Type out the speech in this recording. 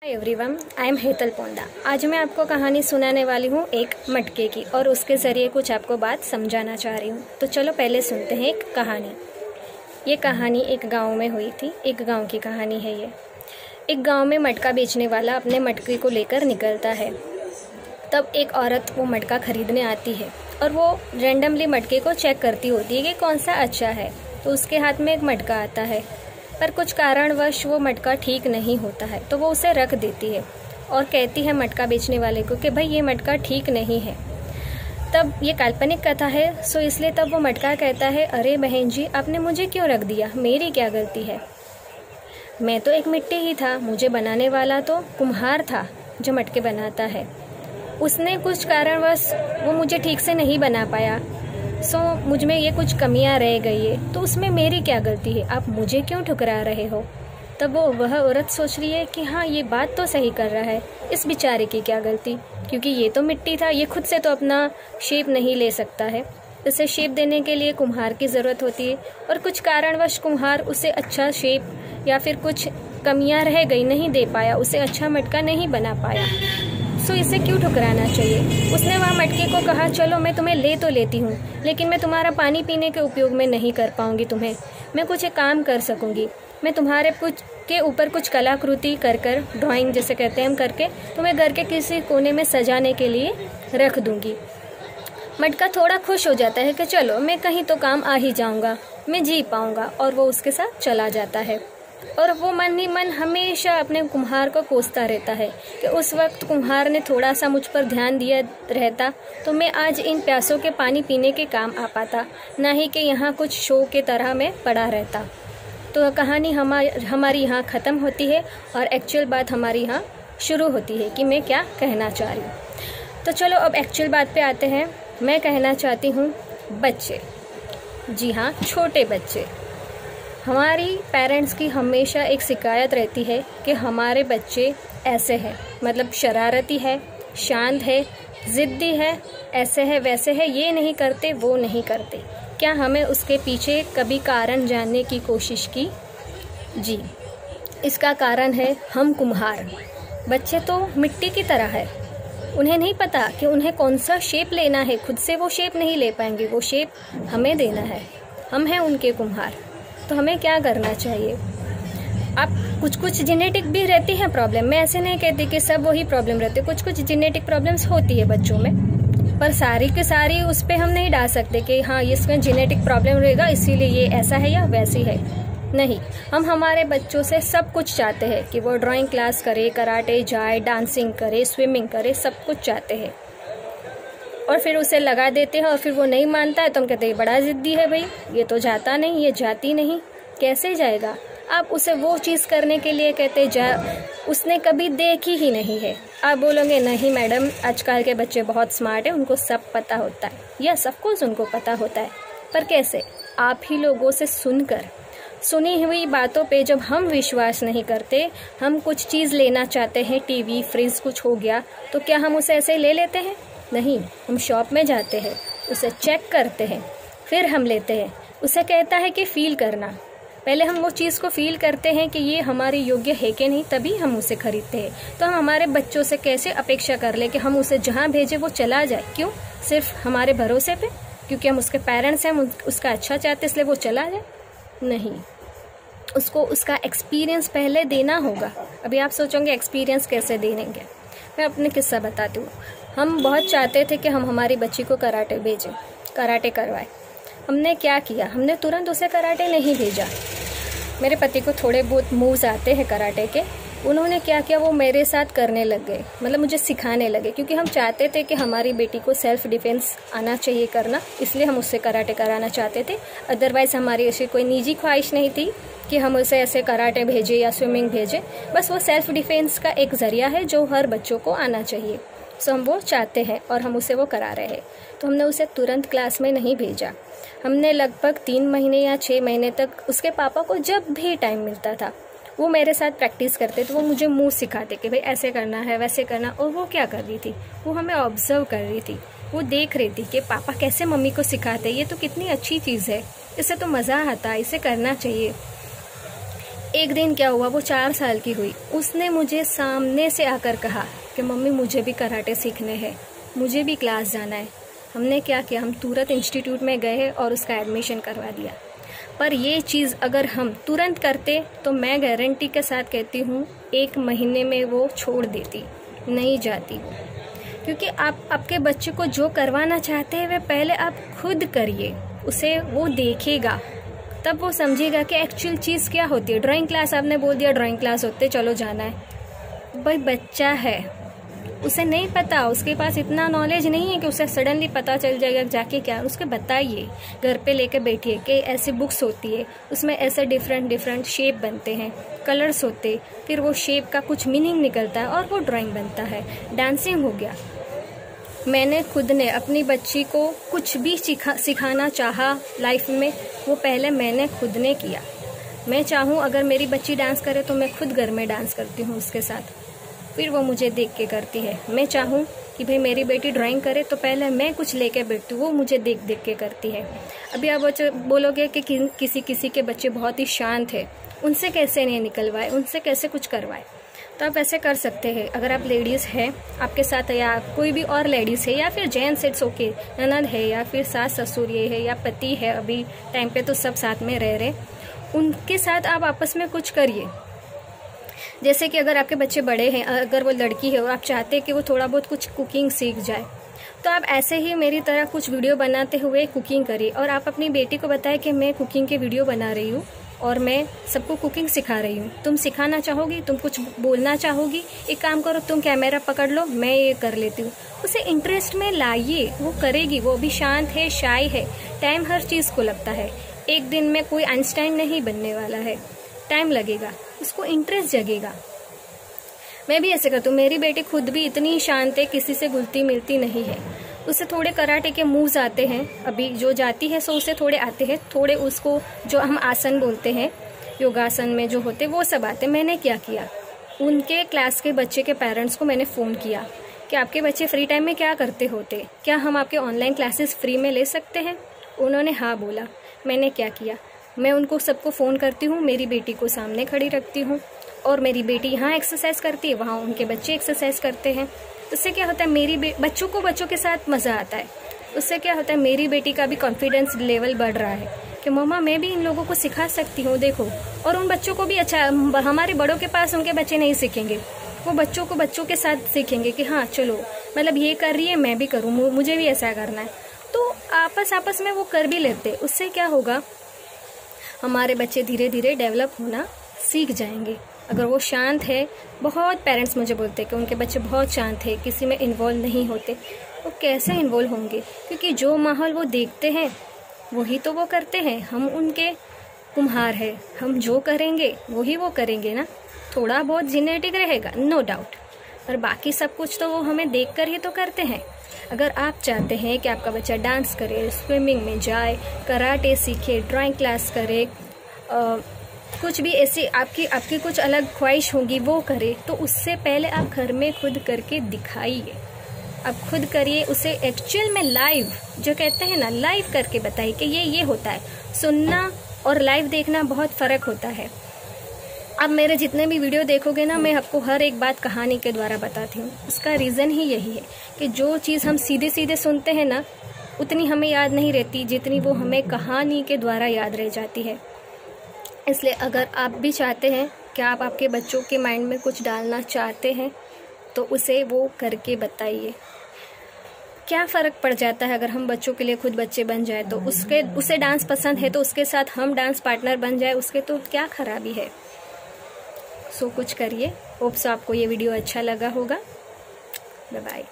Hi everyone, I am Hetal Ponda. आज मैं आपको कहानी सुनाने वाली हूँ एक मटके की, और उसके ज़रिए कुछ आपको बात समझाना चाह रही हूँ। तो चलो पहले सुनते हैं एक कहानी। ये कहानी एक गांव में हुई थी। एक गांव की कहानी है ये। एक गांव में मटका बेचने वाला अपने मटके को लेकर निकलता है। तब एक औरत वो मटका खरीदने आती है और वो रैंडमली मटके को चेक करती होती है कि कौन सा अच्छा है। तो उसके हाथ में एक मटका आता है, पर कुछ कारणवश वो मटका ठीक नहीं होता है, तो वो उसे रख देती है और कहती है मटका बेचने वाले को कि भाई ये मटका ठीक नहीं है। तब ये काल्पनिक कथा है, सो इसलिए तब वो मटका कहता है, अरे बहन जी, आपने मुझे क्यों रख दिया, मेरी क्या गलती है, मैं तो एक मिट्टी ही था, मुझे बनाने वाला तो कुम्हार था जो मटके बनाता है। उसने कुछ कारणवश वो मुझे ठीक से नहीं बना पाया, सो मुझ में ये कुछ कमियां रह गई है, तो उसमें मेरी क्या गलती है, आप मुझे क्यों ठुकरा रहे हो। तब वह औरत सोच रही है कि हाँ, ये बात तो सही कर रहा है, इस बेचारे की क्या गलती, क्योंकि ये तो मिट्टी था, ये खुद से तो अपना शेप नहीं ले सकता है। इसे शेप देने के लिए कुम्हार की ज़रूरत होती है, और कुछ कारणवश कुम्हार उसे अच्छा शेप या फिर कुछ कमियां रह गई, नहीं दे पाया, उसे अच्छा मटका नहीं बना पाया। सो इसे क्यों ठुकराना चाहिए। उसने वहाँ मटके को कहा, चलो मैं तुम्हें ले तो लेती हूँ, लेकिन मैं तुम्हारा पानी पीने के उपयोग में नहीं कर पाऊंगी तुम्हें। मैं कुछ एक काम कर सकूंगी, मैं तुम्हारे कुछ के ऊपर कुछ कलाकृति कर ड्राइंग जैसे कहते हैं हम करके तुम्हें घर के किसी कोने में सजाने के लिए रख दूंगी। मटका थोड़ा खुश हो जाता है कि चलो मैं कहीं तो काम आ ही जाऊंगा, मैं जी पाऊंगा, और वो उसके साथ चला जाता है। और वो मन ही मन हमेशा अपने कुम्हार को कोसता रहता है कि उस वक्त कुम्हार ने थोड़ा सा मुझ पर ध्यान दिया रहता तो मैं आज इन प्यासों के पानी पीने के काम आ पाता, ना ही कि यहाँ कुछ शो के तरह में पड़ा रहता। तो कहानी हमारी यहाँ ख़त्म होती है और एक्चुअल बात हमारी यहाँ शुरू होती है कि मैं क्या कहना चाह रही हूँ। तो चलो अब एक्चुअल बात पे आते हैं। मैं कहना चाहती हूँ बच्चे, जी हाँ, छोटे बच्चे। हमारी पेरेंट्स की हमेशा एक शिकायत रहती है कि हमारे बच्चे ऐसे हैं, मतलब शरारती है, शांत है, ज़िद्दी है, ऐसे है वैसे है, ये नहीं करते वो नहीं करते। क्या हमें उसके पीछे कभी कारण जानने की कोशिश की? जी, इसका कारण है हम कुम्हार। बच्चे तो मिट्टी की तरह है, उन्हें नहीं पता कि उन्हें कौन सा शेप लेना है, खुद से वो शेप नहीं ले पाएंगे, वो शेप हमें देना है, हम हैं उनके कुम्हार। तो हमें क्या करना चाहिए। अब कुछ जेनेटिक भी रहती है प्रॉब्लम, मैं ऐसे नहीं कहती कि सब वही प्रॉब्लम रहती है, कुछ जेनेटिक प्रॉब्लम्स होती है बच्चों में, पर सारी की सारी उस पर हम नहीं डाल सकते कि हाँ इसमें जेनेटिक प्रॉब्लम रहेगा इसीलिए ये ऐसा है या वैसी है। नहीं, हम हमारे बच्चों से सब कुछ चाहते हैं कि वो ड्राइंग क्लास करे, कराटे जाए, डांसिंग करे, स्विमिंग करे, सब कुछ चाहते हैं, और फिर उसे लगा देते हैं और फिर वो नहीं मानता है तो हम कहते हैं बड़ा ज़िद्दी है भाई, ये तो जाता नहीं, ये जाती नहीं, कैसे जाएगा। आप उसे वो चीज़ करने के लिए कहते जा, उसने कभी देखी ही नहीं है। आप बोलोगे नहीं मैडम, आजकल के बच्चे बहुत स्मार्ट हैं, उनको सब पता होता है, या सब कुछ उनको पता होता है, पर कैसे। आप ही लोगों से सुनकर, सुनी हुई बातों पे जब हम विश्वास नहीं करते, हम कुछ चीज़ लेना चाहते हैं, टीवी, फ्रिज कुछ हो गया, तो क्या हम उसे ऐसे ले लेते हैं? नहीं, हम शॉप में जाते हैं, उसे चेक करते हैं, फिर हम लेते हैं। उसे कहता है कि फ़ील करना, पहले हम वो चीज़ को फ़ील करते हैं कि ये हमारे योग्य है कि नहीं, तभी हम उसे खरीदते हैं। तो हम हमारे बच्चों से कैसे अपेक्षा कर ले कि हम उसे जहाँ भेजें वो चला जाए, क्यों? सिर्फ हमारे भरोसे पे, क्योंकि हम उसके पेरेंट्स हैं, हम उसका अच्छा चाहते इसलिए वो चला जाए? नहीं, उसको उसका एक्सपीरियंस पहले देना होगा। अभी आप सोचोगे एक्सपीरियंस कैसे देंगे, मैं अपने किस्सा बताती हूँ। हम बहुत चाहते थे कि हम हमारी बच्ची को कराटे भेजें, कराटे करवाएं। हमने क्या किया, हमने तुरंत उसे कराटे नहीं भेजा। मेरे पति को थोड़े बहुत मूव्स आते हैं कराटे के, उन्होंने क्या किया, वो मेरे साथ करने लग गए, मतलब मुझे सिखाने लगे, क्योंकि हम चाहते थे कि हमारी बेटी को सेल्फ डिफेंस आना चाहिए करना, इसलिए हम उससे कराटे कराना चाहते थे। अदरवाइज़ हमारी ऐसी कोई निजी ख्वाहिश नहीं थी कि हम उसे ऐसे कराटे भेजें या स्विमिंग भेजें। बस वो सेल्फ डिफेंस का एक ज़रिया है जो हर बच्चों को आना चाहिए, सो हम वो चाहते हैं और हम उसे वो करा रहे हैं। तो हमने उसे तुरंत क्लास में नहीं भेजा। हमने लगभग 3 महीने या 6 महीने तक उसके पापा को जब भी टाइम मिलता था वो मेरे साथ प्रैक्टिस करते, तो वो मुझे मूव सिखाते कि भाई ऐसे करना है, वैसे करना। और वो क्या कर रही थी, वो हमें ऑब्जर्व कर रही थी, वो देख रही थी कि पापा कैसे मम्मी को सिखाते, ये तो कितनी अच्छी चीज़ है, इससे तो मज़ा आता है, इसे करना चाहिए। एक दिन क्या हुआ, वो 4 साल की हुई, उसने मुझे सामने से आकर कहा कि मम्मी मुझे भी कराटे सीखने हैं, मुझे भी क्लास जाना है। हमने क्या किया, हम तुरंत इंस्टीट्यूट में गए और उसका एडमिशन करवा दिया। पर ये चीज़ अगर हम तुरंत करते तो मैं गारंटी के साथ कहती हूँ 1 महीने में वो छोड़ देती, नहीं जाती वो। क्योंकि आप आपके बच्चे को जो करवाना चाहते हैं वे पहले आप खुद करिए, उसे वो देखेगा, तब वो समझेगा कि एक्चुअल चीज़ क्या होती है। ड्राइंग क्लास आपने बोल दिया ड्राइंग क्लास होते चलो जाना है, भाई बच्चा है, उसे नहीं पता, उसके पास इतना नॉलेज नहीं है कि उसे सडनली पता चल जाएगा जाके क्या। उसके बताइए, घर पे लेके बैठिए कि ऐसी बुक्स होती है, उसमें ऐसे डिफरेंट शेप बनते हैं, कलर्स होते, फिर वो शेप का कुछ मीनिंग निकलता है और वो ड्राइंग बनता है। डांसिंग हो गया, मैंने खुद ने अपनी बच्ची को कुछ भी सिखाना चाहा लाइफ में, वो पहले मैंने खुद ने किया। मैं चाहूँ अगर मेरी बच्ची डांस करे तो मैं खुद घर में डांस करती हूँ उसके साथ, फिर वो मुझे देख के करती है। मैं चाहूँ कि भाई मेरी बेटी ड्राइंग करे तो पहले मैं कुछ लेके बैठती हूँ, वो मुझे देख देख के करती है। अभी आप बोलोगे कि किसी के बच्चे बहुत ही शांत है, उनसे कैसे नहीं निकलवाए, उनसे कैसे कुछ करवाए। तो आप ऐसे कर सकते हैं, अगर आप लेडीज़ हैं आपके साथ या कोई भी और लेडीज़ है या फिर जेंट्स इट्स ओके, ननद है या फिर सास ससुर ये है या पति है, अभी टाइम पे तो सब साथ में रह रहे, उनके साथ आप आपस में कुछ करिए। जैसे कि अगर आपके बच्चे बड़े हैं, अगर वो लड़की है और आप चाहते हैं कि वो थोड़ा बहुत कुछ कुकिंग सीख जाए, तो आप ऐसे ही मेरी तरह कुछ वीडियो बनाते हुए कुकिंग करिए और आप अपनी बेटी को बताएं कि मैं कुकिंग के वीडियो बना रही हूँ और मैं सबको कुकिंग सिखा रही हूँ। तुम सिखाना चाहोगी, तुम कुछ बोलना चाहोगी, एक काम करो, तुम कैमरा पकड़ लो, मैं ये कर लेती हूँ। उसे इंटरेस्ट में लाइए, वो करेगी। वो भी शांत है, शाय है, टाइम हर चीज़ को लगता है। एक दिन में कोई आइंस्टाइन नहीं बनने वाला है, टाइम लगेगा, उसको इंटरेस्ट जगेगा। मैं भी ऐसे करती हूँ, मेरी बेटी खुद भी इतनी शांत है, किसी से घुलती मिलती नहीं है। उसे थोड़े कराटे के मूव्स आते हैं, अभी जो जाती है सो उसे थोड़े आते हैं, थोड़े उसको जो हम आसन बोलते हैं योगासन में जो होते वो सब आते। मैंने क्या किया, उनके क्लास के बच्चे के पेरेंट्स को मैंने फ़ोन किया कि आपके बच्चे फ्री टाइम में क्या करते होते, क्या हम आपके ऑनलाइन क्लासेस फ्री में ले सकते हैं। उन्होंने हाँ बोला। मैंने क्या किया, मैं उनको सबको फ़ोन करती हूँ, मेरी बेटी को सामने खड़ी रखती हूँ और मेरी बेटी यहाँ एक्सरसाइज करती है, वहाँ उनके बच्चे एक्सरसाइज करते हैं। उससे क्या होता है, मेरी बच्चों को बच्चों के साथ मज़ा आता है। उससे क्या होता है, मेरी बेटी का भी कॉन्फिडेंस लेवल बढ़ रहा है कि मम्मा मैं भी इन लोगों को सिखा सकती हूँ, देखो। और उन बच्चों को भी अच्छा, हमारे बड़ों के पास उनके बच्चे नहीं सीखेंगे, वो बच्चों को बच्चों के साथ सीखेंगे कि हाँ चलो, मतलब ये कर रही है मैं भी करूँ, मुझे भी ऐसा करना है। तो आपस में वो कर भी लेते। उससे क्या होगा, हमारे बच्चे धीरे धीरे डेवलप होना सीख जाएंगे। अगर वो शांत है, बहुत पेरेंट्स मुझे बोलते हैं कि उनके बच्चे बहुत शांत है, किसी में इन्वॉल्व नहीं होते। वो कैसे इन्वॉल्व होंगे, क्योंकि जो माहौल वो देखते हैं वही तो वो करते हैं। हम उनके कुम्हार हैं, हम जो करेंगे वही वो करेंगे ना। थोड़ा बहुत जेनेटिक रहेगा नो डाउट, पर बाकी सब कुछ तो वो हमें देखकर ही तो करते हैं। अगर आप चाहते हैं कि आपका बच्चा डांस करे, स्विमिंग में जाए, कराटे सीखे, ड्राइंग क्लास करे, कुछ भी ऐसी आपकी कुछ अलग ख्वाहिश होगी वो करे, तो उससे पहले आप घर में खुद करके दिखाइए। आप खुद करिए, उसे एक्चुअल में लाइव, जो कहते हैं ना, लाइव करके बताइए कि ये होता है। सुनना और लाइव देखना बहुत फ़र्क होता है। अब मेरे जितने भी वीडियो देखोगे ना, मैं आपको हर एक बात कहानी के द्वारा बताती हूँ। उसका रीज़न ही यही है कि जो चीज़ हम सीधे सीधे सुनते हैं ना, उतनी हमें याद नहीं रहती जितनी वो हमें कहानी के द्वारा याद रह जाती है। इसलिए अगर आप भी चाहते हैं कि आप आपके बच्चों के माइंड में कुछ डालना चाहते हैं, तो उसे वो करके बताइए। क्या फ़र्क पड़ जाता है अगर हम बच्चों के लिए खुद बच्चे बन जाए, तो उसे डांस पसंद है तो उसके साथ हम डांस पार्टनर बन जाए, उसके तो क्या खराबी है। सो कुछ करिए। होप्स आपको ये वीडियो अच्छा लगा होगा। Bye bye.